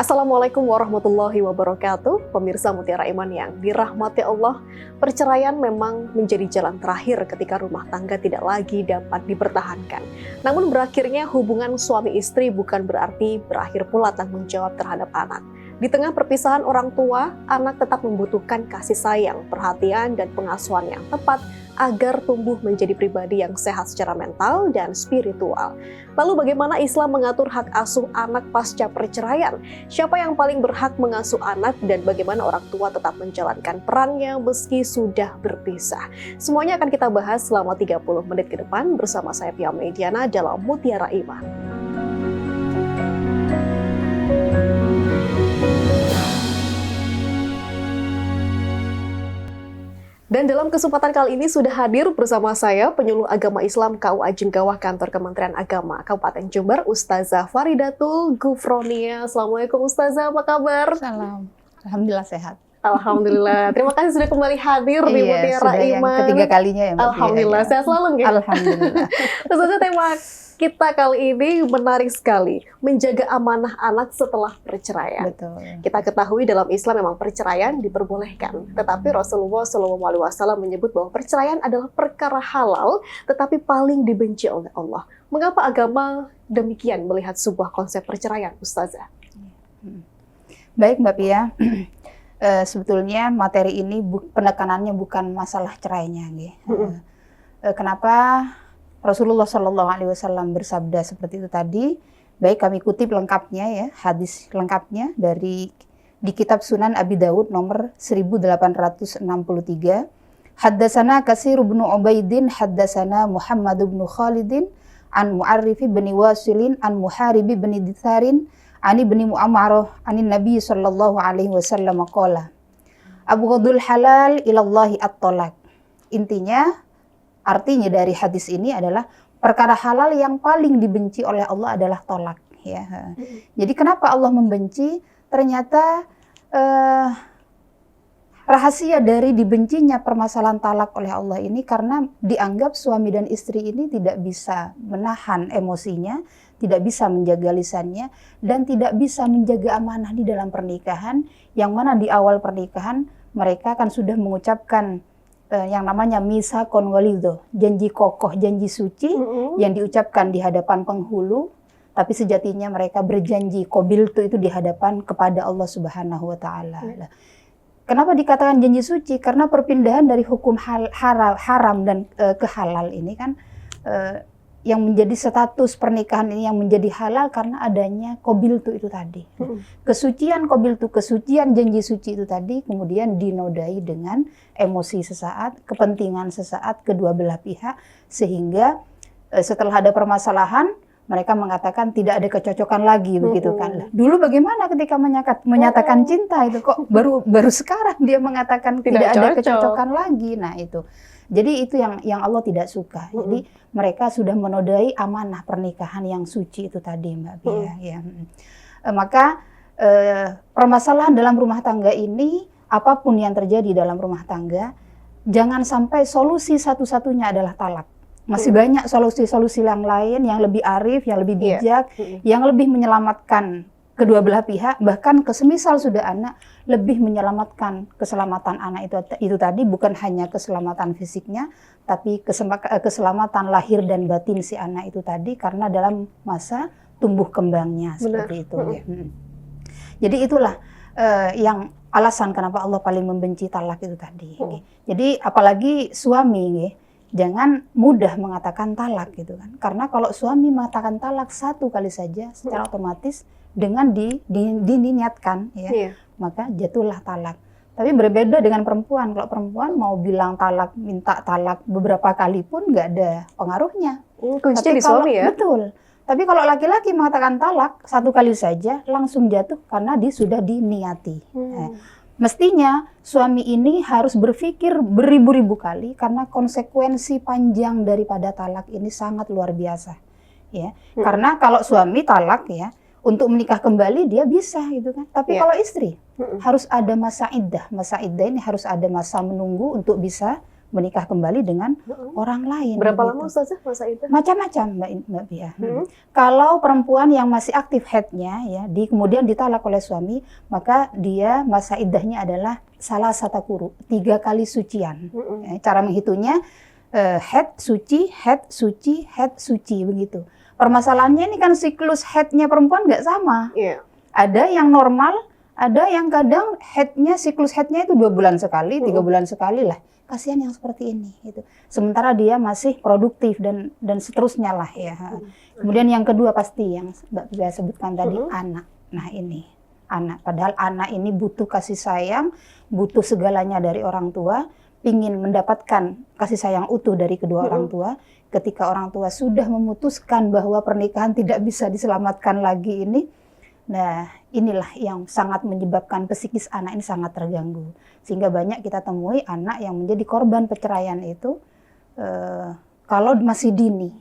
Assalamualaikum warahmatullahi wabarakatuh. Pemirsa Mutiara Iman yang dirahmati Allah, perceraian memang menjadi jalan terakhir ketika rumah tangga tidak lagi dapat dipertahankan. Namun berakhirnya hubungan suami istri bukan berarti berakhir pula tanggung jawab terhadap anak. Di tengah perpisahan orang tua, anak tetap membutuhkan kasih sayang, perhatian, dan pengasuhan yang tepat agar tumbuh menjadi pribadi yang sehat secara mental dan spiritual. Lalu bagaimana Islam mengatur hak asuh anak pasca perceraian? Siapa yang paling berhak mengasuh anak dan bagaimana orang tua tetap menjalankan perannya meski sudah berpisah? Semuanya akan kita bahas selama 30 menit ke depan bersama saya Pia Mediana dalam Mutiara Iman. Dan dalam kesempatan kali ini sudah hadir bersama saya penyuluh agama Islam KUA Jenggawah Kantor Kementerian Agama Kabupaten Jember, Ustazah Faridatul Gufronia. Assalamualaikum Ustazah, apa kabar? Salam, alhamdulillah sehat. Alhamdulillah, terima kasih sudah kembali hadir di Mutiara Iman. Ketiga kalinya ya Mbak. Alhamdulillah, sehat selalu ya. Alhamdulillah. Ustazah, tema kita kali ini menarik sekali, menjaga amanah anak setelah perceraian. Betul. Kita ketahui dalam Islam memang perceraian diperbolehkan, tetapi Rasulullah SAW menyebut bahwa perceraian adalah perkara halal, tetapi paling dibenci oleh Allah. Mengapa agama demikian melihat sebuah konsep perceraian, Ustazah? Baik Mbak Pia, sebetulnya materi ini penekanannya bukan masalah cerainya, kenapa Rasulullah SAW bersabda seperti itu tadi. Baik, kami kutip lengkapnya ya, hadis lengkapnya di kitab Sunan Abi Dawud nomor 1863. Haddasana Katsir bin Ubaidin, haddasana Muhammad bin Khalidin, an Mu'arrif bin Wasilin, an Muharib bin Ditharin, an Ibni Mu'ammarah, an Nabi sallallahu alaihi wasallam qala, abghadul halal ilallahi at-talaq. Artinya dari hadis ini adalah perkara halal yang paling dibenci oleh Allah adalah tolak. Ya. Jadi kenapa Allah membenci? Ternyata rahasia dari dibencinya permasalahan talak oleh Allah ini karena dianggap suami dan istri ini tidak bisa menahan emosinya, tidak bisa menjaga lisannya, dan tidak bisa menjaga amanah di dalam pernikahan, yang mana di awal pernikahan mereka kan sudah mengucapkan yang namanya misakon walidho, janji kokoh, janji suci yang diucapkan di hadapan penghulu, tapi sejatinya mereka berjanji qabiltu itu di hadapan kepada Allah Subhanahu wa taala. Kenapa dikatakan janji suci? Karena perpindahan dari hukum haram dan ke halal ini kan yang menjadi status pernikahan ini yang menjadi halal karena adanya qabiltu itu tadi. Kesucian qabiltu, kesucian janji suci itu tadi kemudian dinodai dengan emosi sesaat, kepentingan sesaat kedua belah pihak, sehingga setelah ada permasalahan mereka mengatakan tidak ada kecocokan lagi, begitu kan. Dulu bagaimana ketika menyatakan cinta itu kok baru sekarang dia mengatakan tidak ada kecocokan lagi. Nah itu. Jadi itu yang Allah tidak suka. Jadi mereka sudah menodai amanah pernikahan yang suci itu tadi, Mbak Pia. Ya. Maka permasalahan dalam rumah tangga ini, apapun yang terjadi dalam rumah tangga, jangan sampai solusi satu-satunya adalah talak. Masih banyak solusi-solusi yang lain yang lebih arif, yang lebih bijak, yang lebih menyelamatkan kedua belah pihak, bahkan kesemisal sudah anak, lebih menyelamatkan keselamatan anak itu tadi, bukan hanya keselamatan fisiknya, tapi keselamatan lahir dan batin si anak itu tadi, karena dalam masa tumbuh kembangnya. Seperti itu. Ya. Jadi itulah yang alasan kenapa Allah paling membenci talak itu tadi. Jadi apalagi suami, jangan mudah mengatakan talak gitu kan. Karena kalau suami mengatakan talak satu kali saja, secara otomatis dengan diniatkan ya, maka jatuhlah talak. Tapi berbeda dengan perempuan. Kalau perempuan mau bilang talak, minta talak beberapa kali pun nggak ada pengaruhnya. Kuncinya di suami ya? Betul. Tapi kalau laki-laki mengatakan talak satu kali saja langsung jatuh karena dia sudah diniati. Mestinya suami ini harus berpikir beribu-ribu kali karena konsekuensi panjang daripada talak ini sangat luar biasa. Ya, karena kalau suami talak ya, untuk menikah kembali dia bisa gitu kan. Tapi kalau istri harus ada masa iddah. Masa iddah ini harus ada masa menunggu untuk bisa menikah kembali dengan orang lain. Berapa gitu. lama Ustazah masa itu? Macam-macam Mbak Bia. Kalau perempuan yang masih aktif haidnya ya, kemudian ditalak oleh suami, maka dia masa iddahnya adalah salah satu kuru, 3 kali sucian. Cara menghitungnya haid suci, haid suci, haid suci begitu. Permasalahannya ini kan siklus haidnya perempuan nggak sama. Iya. Ada yang normal, ada yang kadang siklus haidnya itu 2 bulan sekali, 3 bulan sekali lah. Kasihan yang seperti ini gitu. Sementara dia masih produktif dan seterusnya lah ya. Kemudian yang kedua pasti yang Mbak Bia sebutkan tadi, anak. Nah ini anak, padahal anak ini butuh kasih sayang, butuh segalanya dari orang tua, ingin mendapatkan kasih sayang utuh dari kedua orang tua. Ketika orang tua sudah memutuskan bahwa pernikahan tidak bisa diselamatkan lagi ini, nah inilah yang sangat menyebabkan psikis anak ini sangat terganggu. Sehingga banyak kita temui anak yang menjadi korban perceraian itu kalau masih dini,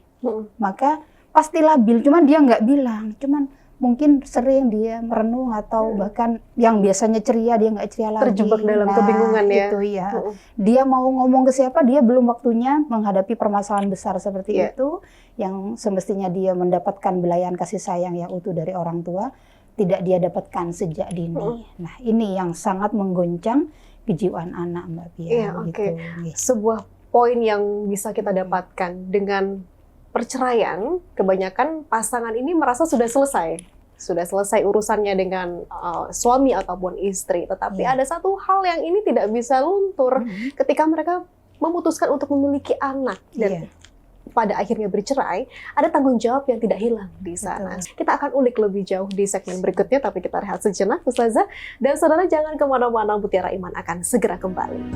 maka pasti labil, cuman dia nggak bilang, cuman mungkin sering dia merenung atau bahkan yang biasanya ceria dia nggak ceria lagi. Terjebak dalam kebingungan ya. Itu ya. Dia mau ngomong ke siapa, dia belum waktunya menghadapi permasalahan besar seperti itu, yang semestinya dia mendapatkan belayan kasih sayang yang utuh dari orang tua, tidak dia dapatkan sejak dini. Nah ini yang sangat menggoncang kejiwaan anak Mbak Pia. Iya, gitu. Sebuah poin yang bisa kita dapatkan dengan perceraian, kebanyakan pasangan ini merasa sudah selesai urusannya dengan suami ataupun istri. Tetapi ada satu hal yang ini tidak bisa luntur ketika mereka memutuskan untuk memiliki anak dan pada akhirnya bercerai, ada tanggung jawab yang tidak hilang di sana. Kita akan ulik lebih jauh di segmen berikutnya, tapi kita rehat sejenak Ustazah. Dan saudara jangan kemana-mana, Mutiara Iman akan segera kembali.